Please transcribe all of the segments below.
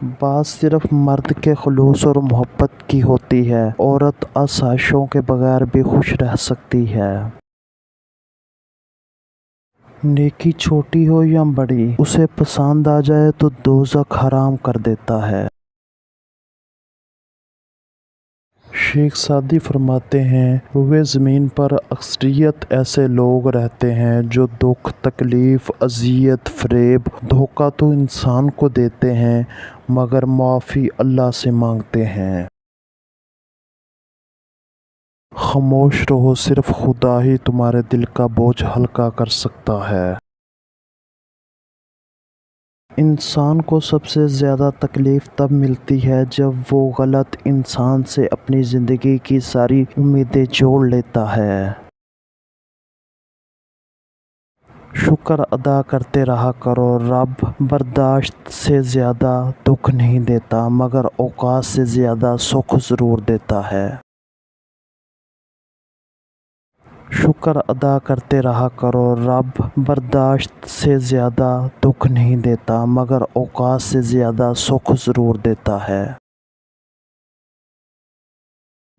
بات صرف مرد کے خلوص اور محبت کی ہوتی ہے، عورت آسائشوں کے بغیر بھی خوش رہ سکتی ہے۔ نیکی چھوٹی ہو یا بڑی، اسے پسند آ جائے تو دوزخ حرام کر دیتا ہے۔ شیخ سعدی فرماتے ہیں، روئے زمین پر اکثریت ایسے لوگ رہتے ہیں جو دکھ، تکلیف، اذیت، فریب، دھوکہ تو انسان کو دیتے ہیں مگر معافی اللہ سے مانگتے ہیں۔ خاموش رہو، صرف خدا ہی تمہارے دل کا بوجھ ہلکا کر سکتا ہے۔ انسان کو سب سے زیادہ تکلیف تب ملتی ہے جب وہ غلط انسان سے اپنی زندگی کی ساری امیدیں جوڑ لیتا ہے۔ شکر ادا کرتے رہا کرو، رب برداشت سے زیادہ دکھ نہیں دیتا مگر اوقات سے زیادہ سکھ ضرور دیتا ہے۔ شکر ادا کرتے رہا کرو، رب برداشت سے زیادہ دکھ نہیں دیتا مگر اوقات سے زیادہ سکھ ضرور دیتا ہے۔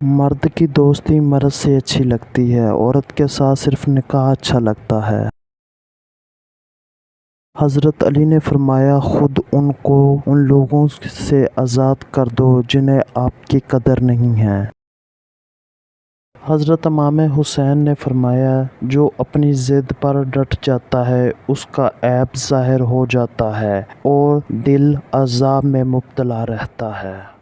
مرد کی دوستی مرد سے اچھی لگتی ہے، عورت کے ساتھ صرف نکاح اچھا لگتا ہے۔ حضرت علی نے فرمایا، خود ان کو ان لوگوں سے آزاد کر دو جنہیں آپ کی قدر نہیں ہے۔ حضرت امام حسین نے فرمایا، جو اپنی ضد پر ڈٹ جاتا ہے اس کا عیب ظاہر ہو جاتا ہے اور دل عذاب میں مبتلا رہتا ہے۔